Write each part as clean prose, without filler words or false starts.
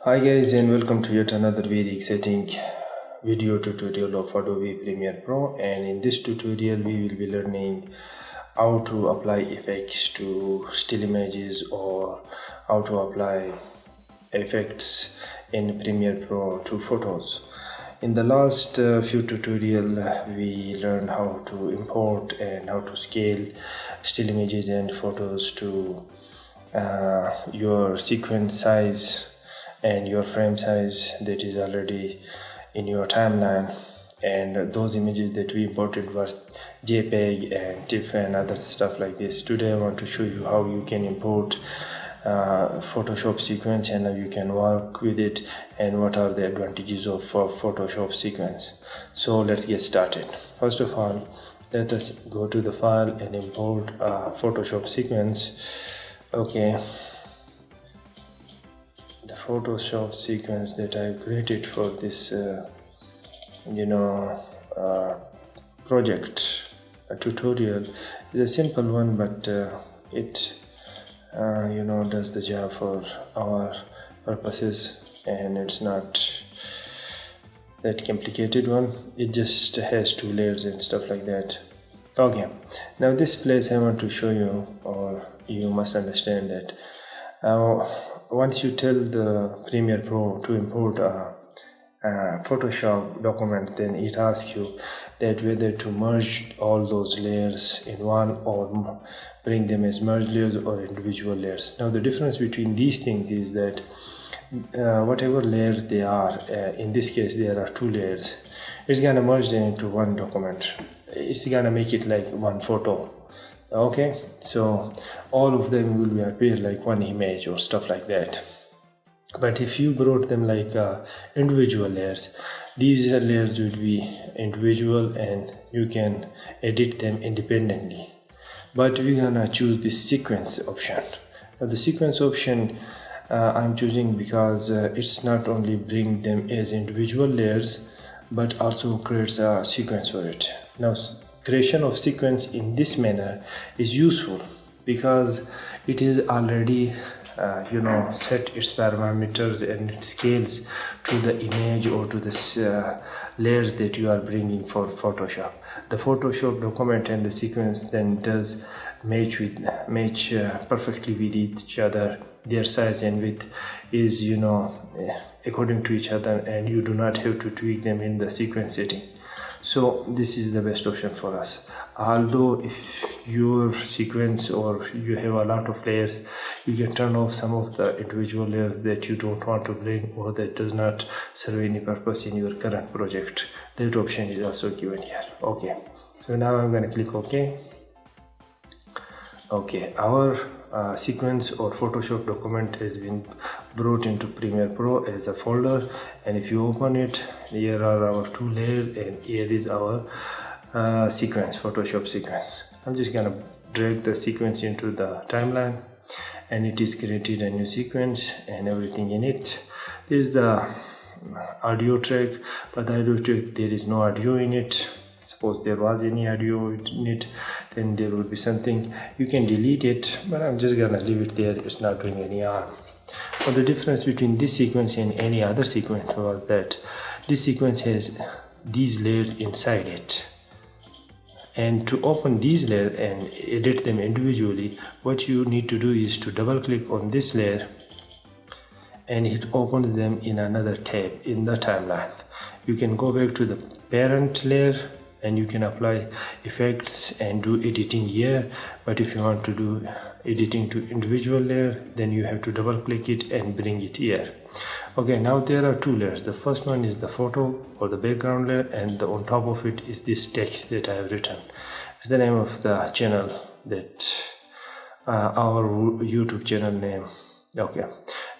Hi guys, and welcome to yet another very exciting video tutorial of Adobe Premiere Pro. And in this tutorial we will be learning how to apply effects to still images or how to apply effects in Premiere Pro to photos. In the last few tutorial we learned how to import and how to scale still images and photos to your sequence size and your frame size that is already in your timeline, and those images that we imported were JPEG and TIFF and other stuff like this. Today I want to show you how you can import Photoshop sequence and how you can work with it and what are the advantages of Photoshop sequence. So let's get started. First of all, let us go to the file and import Photoshop sequence. Okay, the Photoshop sequence that I've created for this project tutorial is a simple one, but it does the job for our purposes, and it's not that complicated one. It just has two layers and stuff like that. Okay, now this place I want to show you, or you must understand that once you tell the Premiere Pro to import a Photoshop document, then it asks you that whether to merge all those layers in one or bring them as merged layers or individual layers. Now the difference between these things is that whatever layers they are, in this case there are two layers, it's gonna merge them into one document. It's gonna make it like one photo. Okay, so all of them will appear like one image or stuff like that. But if you brought them like individual layers, these layers will be individual and you can edit them independently. But we're gonna choose this sequence option. Now the sequence option I'm choosing because it's not only bring them as individual layers but also creates a sequence for it. Now creation of sequence in this manner is useful because it is already set its parameters and it scales to the image or to the layers that you are bringing for Photoshop. The Photoshop document and the sequence then does match perfectly with each other. Their size and width is according to each other, and you do not have to tweak them in the sequence setting. So this is the best option for us. Although if your sequence or you have a lot of layers, you can turn off some of the individual layers that you don't want to bring or that does not serve any purpose in your current project. That option is also given here. Okay, so now I'm going to click OK. Okay, our sequence or Photoshop document has been brought into Premiere Pro as a folder, and if you open it, here are our two layers and here is our sequence, Photoshop sequence. I'm just gonna drag the sequence into the timeline, and it is created a new sequence and everything in it. There's the audio track, but the audio track, there is no audio in it. Suppose there was any audio in it, then there would be something. You can delete it, but I'm just gonna leave it there. It's not doing any harm. But the difference between this sequence and any other sequence was that this sequence has these layers inside it, and to open these layers and edit them individually, what you need to do is to double click on this layer and it opens them in another tab in the timeline. You can go back to the parent layer and you can apply effects and do editing here, but if you want to do editing to individual layer, then you have to double click it and bring it here. Okay, now there are two layers. The first one is the photo or the background layer, and on top of it is this text that I have written. It's the name of the channel, that our YouTube channel name. Okay,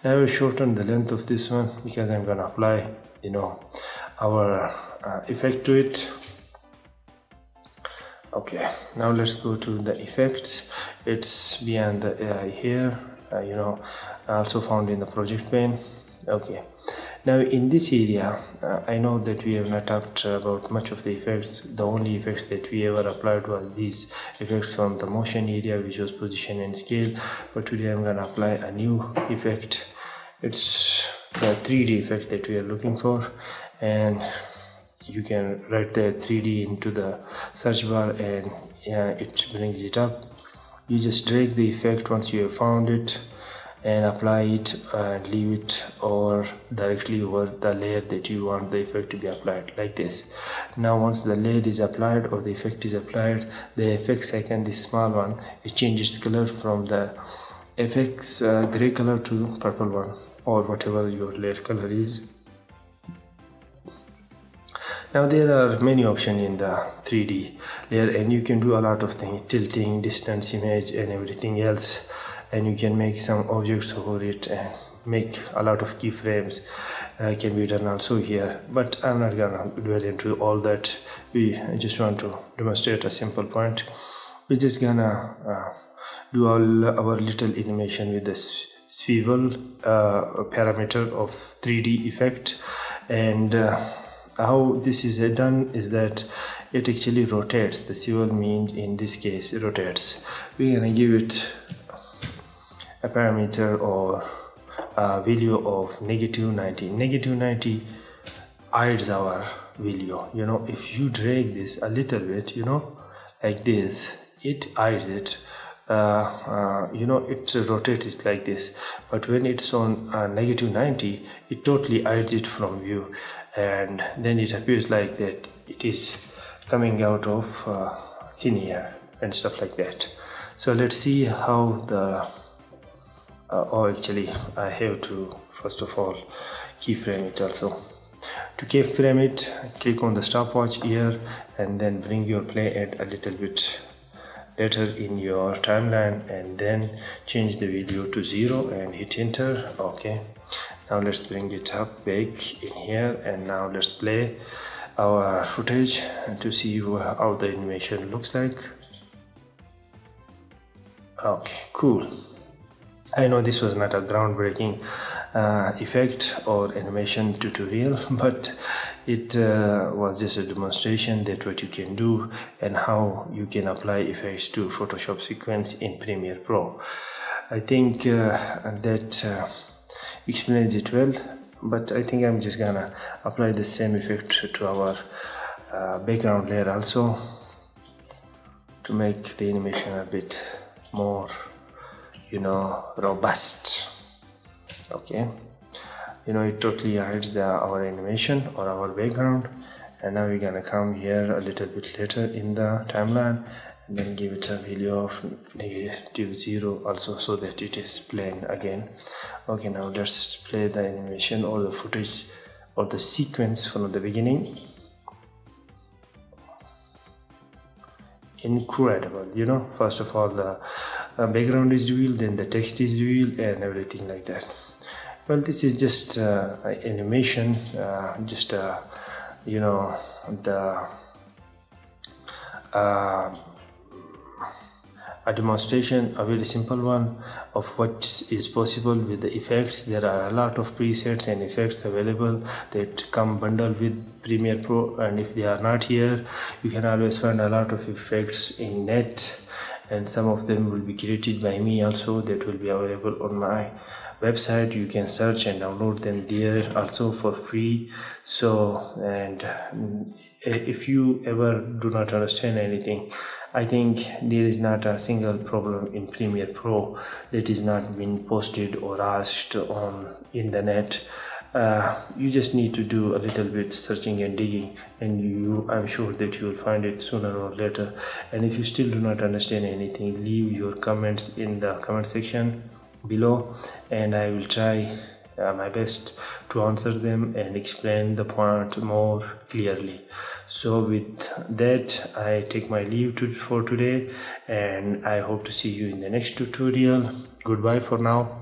now I will shorten the length of this one because I'm gonna apply our effect to it. Okay, now let's go to the effects. It's beyond the here, also found in the project pane. Okay, now in this area, I know that we have not talked about much of the effects. The only effects that we ever applied was these effects from the motion area, which was position and scale. But today I'm gonna apply a new effect. It's the 3D effect that we are looking for, and you can write the 3D into the search bar and it brings it up. You just drag the effect once you have found it and apply it and leave it or directly over the layer that you want the effect to be applied, like this. Now once the layer is applied or the effect is applied, the effects icon, this small one, it changes color from the effects gray color to purple one, or whatever your layer color is. Now there are many options in the 3D layer, and you can do a lot of things, tilting, distance image and everything else, and you can make some objects over it and make a lot of keyframes can be done also here, but I'm not gonna dwell into all that. We just want to demonstrate a simple point. We're just gonna do all our little animation with this swivel parameter of 3D effect. And how this is done is that it actually rotates. The swivel means in this case it rotates. We're gonna give it a parameter or a value of -90. -90 hides our value. You know, if you drag this a little bit, you know, like this, it hides it. You know, it rotates like this, but when it's on -90, it totally hides it from view, and then it appears like that it is coming out of thin air and stuff like that. So let's see how the actually I have to first of all keyframe it also. To keyframe it, click on the stopwatch here and then bring your play at a little bit later in your timeline, and then change the video to 0 and hit enter. Okay, now let's bring it up back in here, and now let's play our footage to see how the animation looks like. Okay, cool. I know this was not a groundbreaking effect or animation tutorial, but it was just a demonstration that what you can do and how you can apply effects to Photoshop sequence in Premiere Pro. I think that explains it well, but I think I'm just gonna apply the same effect to our background layer also to make the animation a bit more, you know, robust. Okay, you know, it totally hides our animation or our background. And now we're gonna come here a little bit later in the timeline and then give it a value of -0 also, so that it is plain again. Okay, now let's play the animation or the footage or the sequence from the beginning. Incredible, you know, first of all the background is revealed, then the text is revealed and everything like that. Well, this is just animation, just you know, the a demonstration, a very simple one of what is possible with the effects. There are a lot of presets and effects available that come bundled with Premiere Pro, and if they are not here, you can always find a lot of effects in net, and some of them will be created by me also, that will be available on my website. You can search and download them there also for free. So, and if you ever do not understand anything, I think there is not a single problem in Premiere Pro that is not been posted or asked on in the net. You just need to do a little bit searching and digging, and I'm sure that you will find it sooner or later. And if you still do not understand anything, leave your comments in the comment section below, and I will try my best to answer them and explain the point more clearly. So with that, I take my leave for today, and I hope to see you in the next tutorial. Goodbye for now.